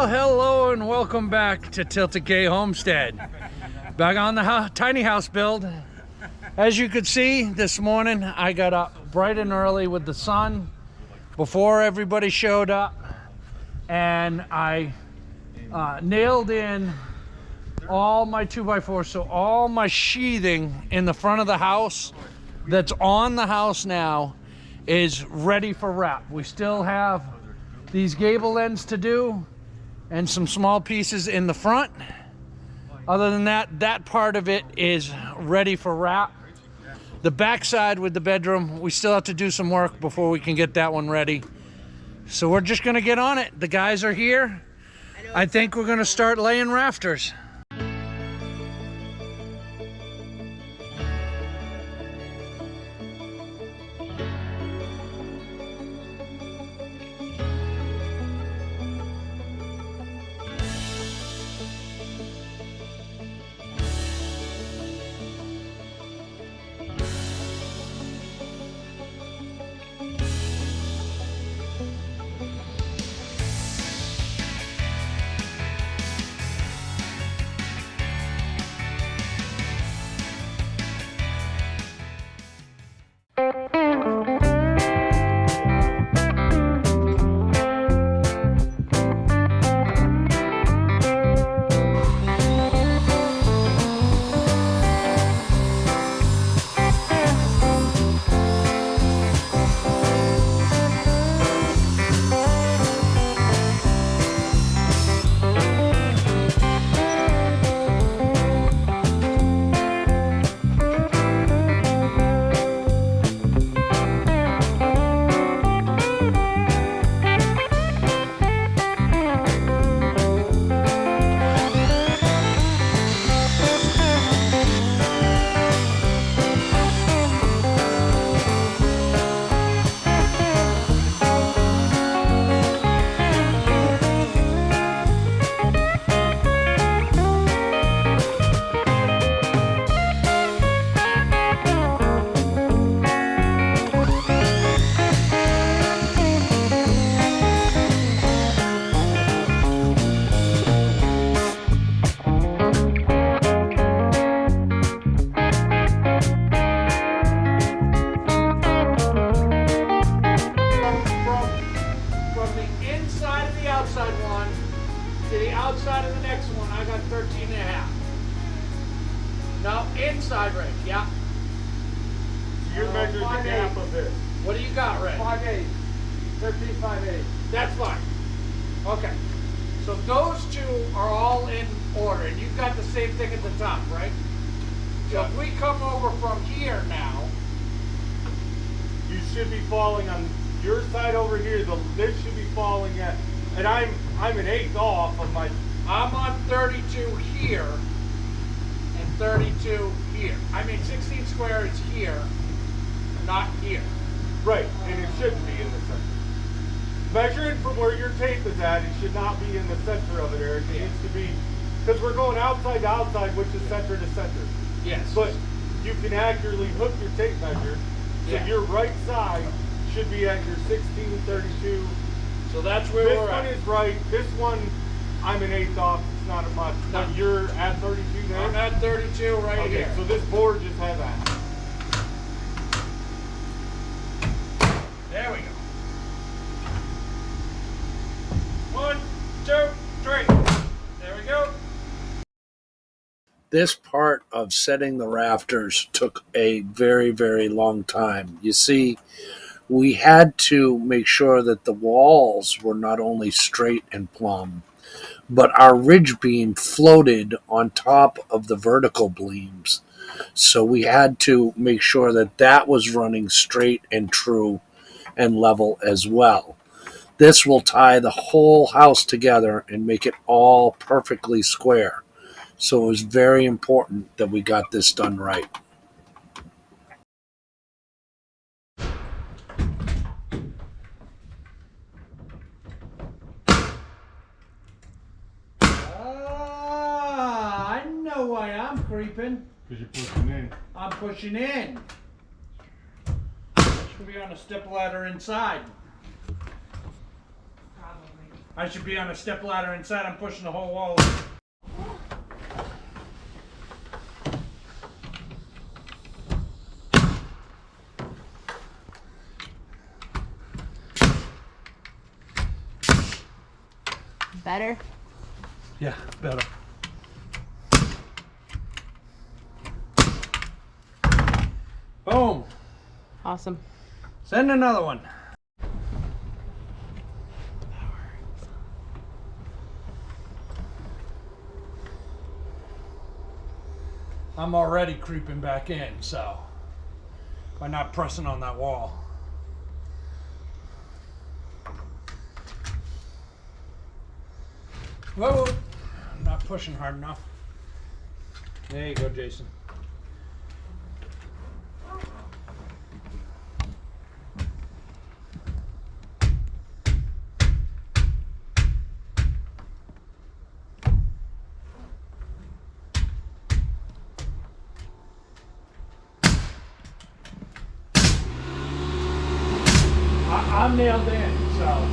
Well, hello and welcome back to Tilted K Homestead. Back on the tiny house build. As you could see, this morning I got up bright and early with the sun before everybody showed up, and I nailed in all my 2x4s, so all my sheathing in the front of the house that's on the house now is ready for wrap. We still have these gable ends to do and some small pieces in the front. Other than that, that part of it is ready for wrap. The backside with the bedroom, we still have to do some work before we can get that one ready. So we're just gonna get on it. The guys are here. I think we're gonna start laying rafters. Outside of the next one, I got 13 and a half. No, inside range, yeah. So you're measuring the gap of this. What do you got, Ray? 5/8. 13/5/8. That's fine. Okay. So those two are all in order, and you've got the same thing at the top, right? So if we come over from here now, you should be falling on your side over here. This should be falling at, and I'm an eighth off of my. I'm on 32 here and 32 here. I mean 16 square is here, not here. Right, and it shouldn't be in the center. Measuring from where your tape is at, it should not be in the center of it, Eric. It needs to be, because we're going outside to outside, which is center to center. Yes. But you can accurately hook your tape measure, so your right side should be at your 16/32. So that's where this we're at. one is right. This one, I'm an eighth off. It's not a much. No. But you're at 32 there? I'm at 32 right okay, here. so this board just has that. There we go. 1, 2, 3. There we go. This part of setting the rafters took a very, very long time. You see, we had to make sure that the walls were not only straight and plumb, but our ridge beam floated on top of the vertical beams. So we had to make sure that that was running straight and true and level as well. This will tie the whole house together and make it all perfectly square. So it was very important that we got this done right. I know why I'm creeping. Because you're pushing in. I'm pushing in. Should be on a step ladder inside. I should be on a step ladder inside. I'm pushing the whole wall. Better? Yeah, better. Boom. Awesome. Send another one. I'm already creeping back in, so by not pressing on that wall. Whoa, I'm not pushing hard enough. There you go, Jason. I'm nailed in, so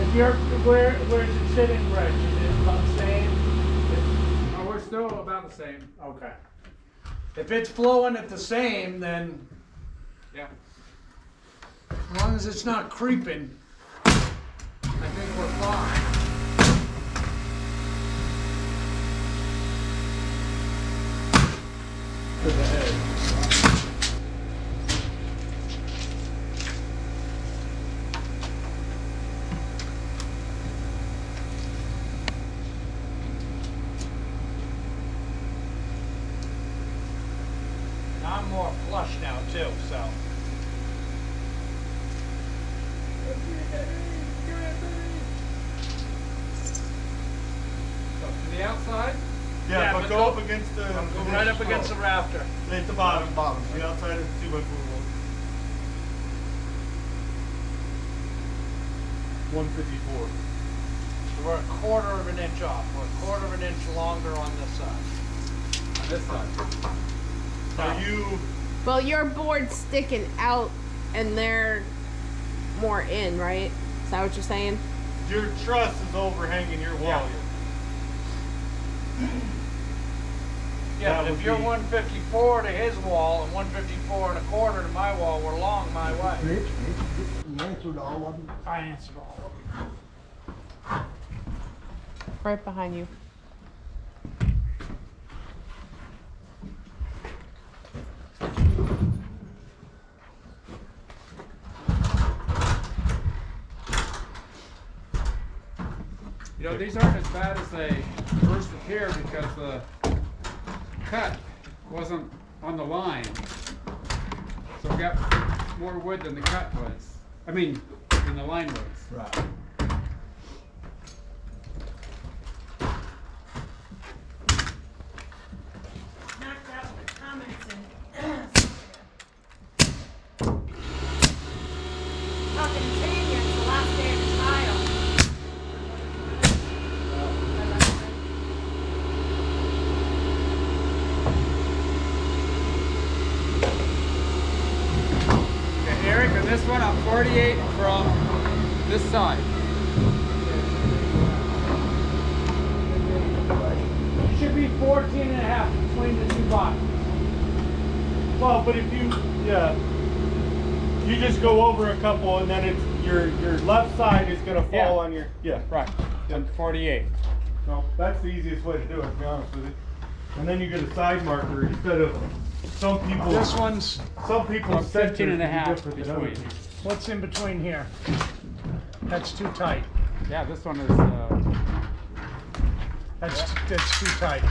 if you're where's it sitting, Rich? Is it about the same? Oh, we're still about the same. Okay. If it's flowing at the same, then Yeah. as long as it's not creeping, I think we're fine. To the head. I'm more flush now too, so. So to the outside. Yeah, but but go- go up against the. Go right up against the rafter. At the bottom. The outside of the 2x4 wall. 154. So we're a quarter of an inch off. We're a quarter of an inch longer on this side. On this side. Are you? Well, your board's sticking out and they're more in, right? Is that what you're saying? Your truss is overhanging your wall. Yeah, That but if would you're be- 154 to his wall and 154 and a quarter to my wall, we're long my way. Rich, you answered all of them. I answered all of them. Right behind you. You know, these aren't as bad as they first appear because the cut wasn't on the line. So we got more wood than the cut was. I mean, than the line was. Right. Knocked out the comments and talking to Tanya, it's the last day of the trial. Okay, Eric, and this one I'm 48 from this side. It should be 14 and a half between the two bottoms. Well, but if you, you just go over a couple and then it's your left side is gonna fall Yeah. on your, Right. I'm 48. No, that's the easiest way to do it, to be honest with you. And then you get a side marker instead of some people. This one's, Some people. Well, 15 and a half between. what's in between here? That's too tight. Yeah, this one is. That's too tight.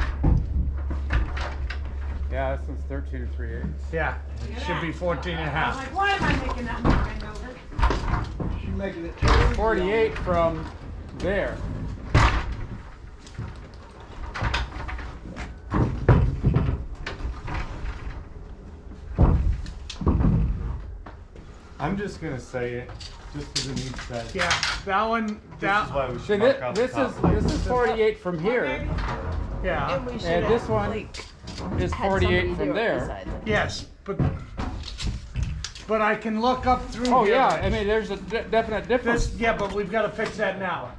Yeah, this one's 13 and 3/8. Yeah, it should be 14 and a I was half. like, why am I making that movement over? She's making it. 48 from there. I'm just gonna say it, just because it needs said. Yeah, that one, This is that, why we See, should mark out the this top is line. this is 48 from here, yeah, And we should and this one like, is had 48 somebody from do it there. beside them. yes, but but I can look up through Oh here. yeah, I mean, there's a definite difference. Yeah, but we've got to fix that now.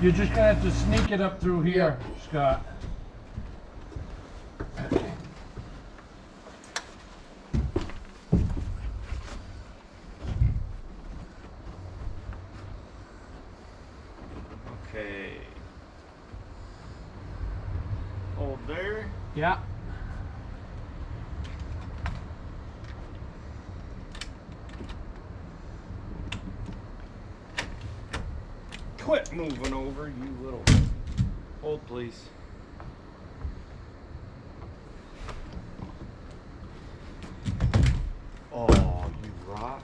You're just gonna have to sneak it up through here, Scott. Okay. Hold there. Yeah. Quit moving over, you little. Hold, please. Oh, you rock.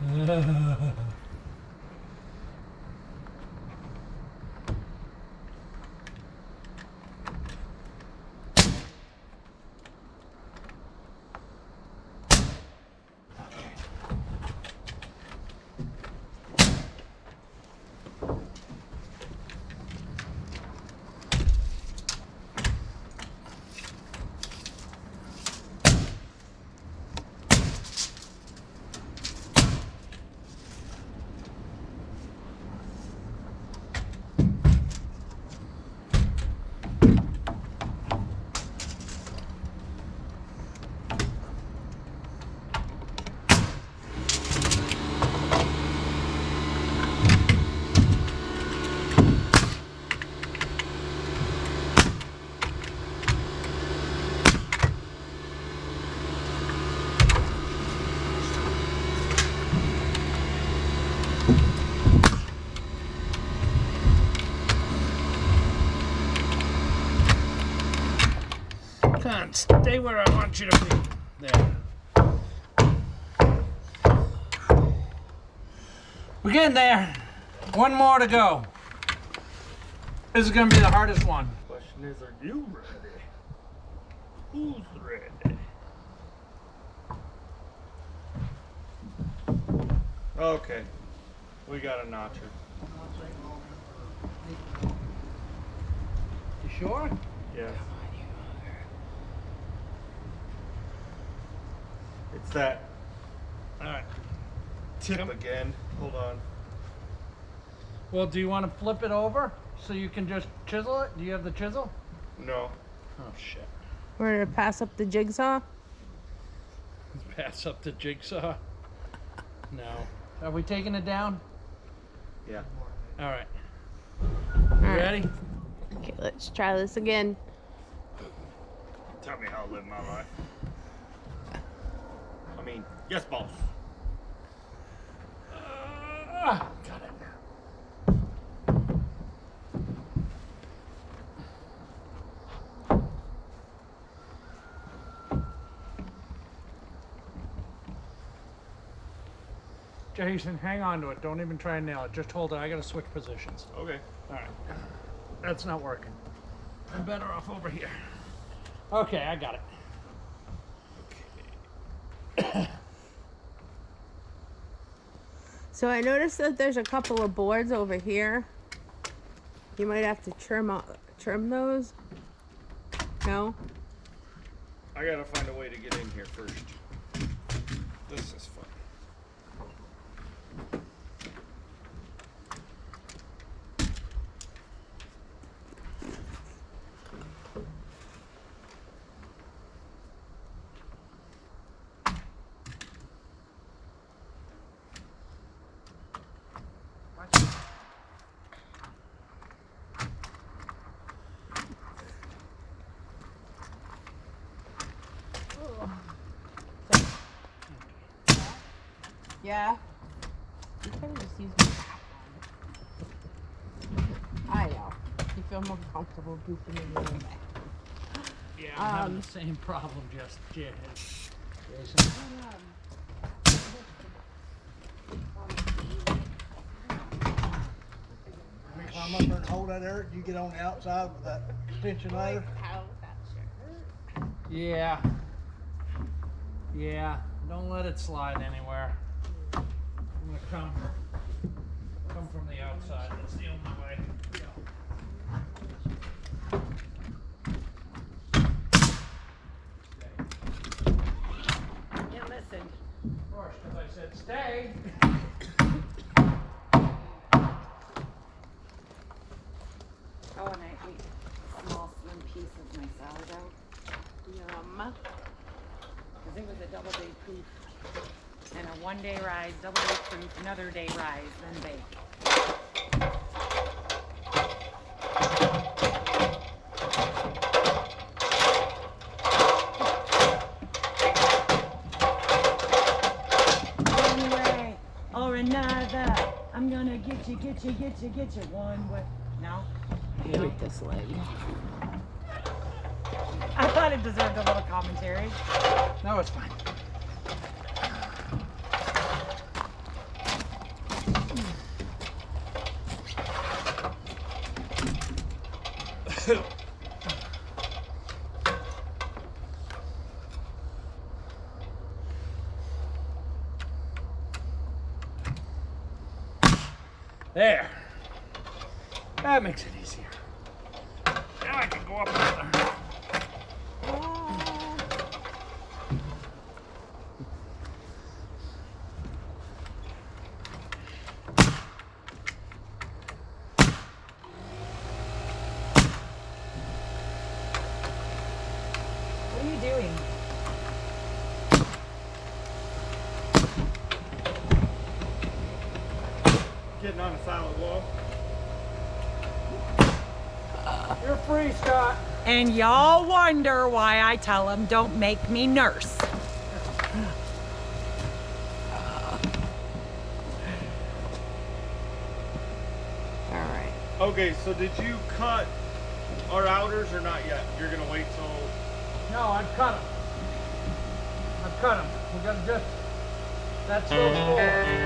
Come on, stay where I want you to be. There. We're getting there. One more to go. This is gonna be the hardest one. Question is, are you ready? Who's ready? Okay. We got a notcher. You sure? Yes. It's that Alright. tip again. Hold on. Well, do you want to flip it over so you can just chisel it? Do you have the chisel? No. Oh, shit. We're gonna pass up the jigsaw. Pass up the jigsaw. No. Are we taking it down? Yeah. Alright. All right. Ready? Okay, let's try this again. Tell me how to live my life. I mean, yes, boss. Got it. Jason, hang on to it. Don't even try and nail it. Just hold it. I gotta switch positions. Okay. All right. That's not working. I'm better off over here. Okay, I got it. So I noticed that there's a couple of boards over here. You might have to trim those. No? I gotta find a way to get in here first. This is fun. Yeah. You could have just used my cap on. I know. You feel more comfortable goofing in your own back. Yeah, I'm having the same problem, just Jason. Climb up there and hold that there, you get on the outside with that extension ladder. How that shirt. Yeah. Yeah. Don't let it slide anywhere. I'm gonna come from the outside. That's the only way. Yeah, listen. Of course, because I said stay. Oh, and I ate a small slim piece of my sourdough. Yum. Because it was a double day proof. And a 1 day rise, double day proof, another day rise, then bake. One way or another, I'm gonna get you one way. No? Look at this leg. I thought it deserved a little commentary. No, it's fine. There. That makes it easier. Now I can go up there. What are you doing? Getting on a solid wall. You're free, Scott. And y'all wonder why I tell them don't make me nurse. Alright. Okay, so did you cut our outers or not yet? You're gonna wait till. No, I've cut them. I've cut them. We gotta just. That's those four.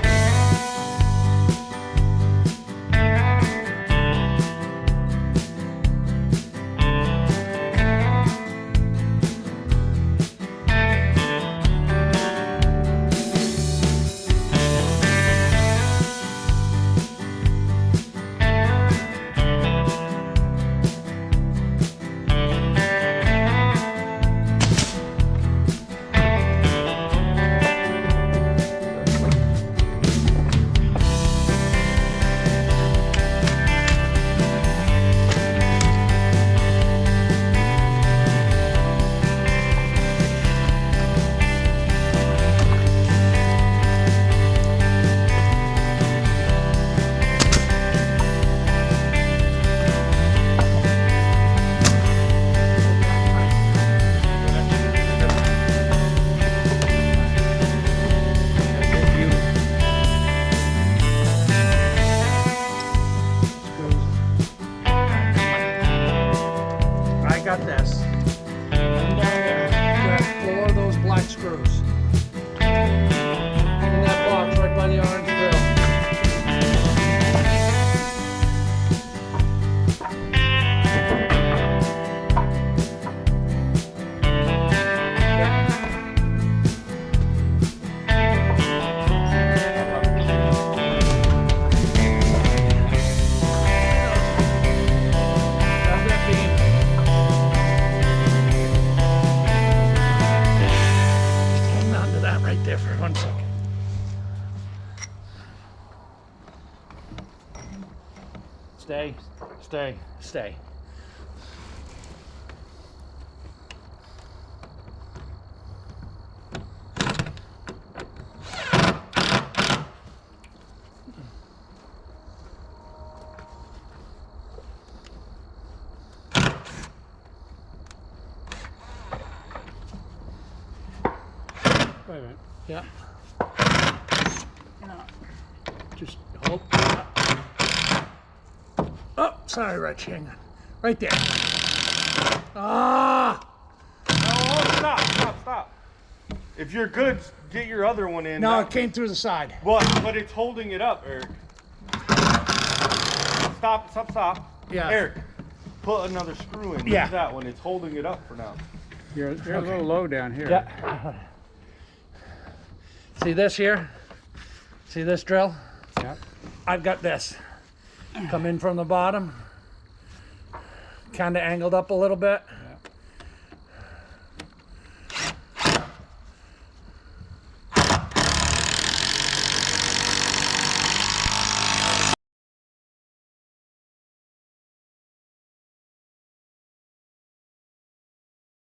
Stay, stay, stay. Wait a minute. Yeah. Just hold. Oh, sorry, Rich. Hang on. Right there. Ah! Oh, stop. If you're good, get your other one in. No, That- it came through the side. But it's holding it up, Eric. Stop. Yeah. Eric, put another screw in. Yeah. Use that one. It's holding it up for now. You're a little low down here. Yeah. See this here? See this drill? Yep. I've got this. Come in from the bottom. Kind of angled up a little bit.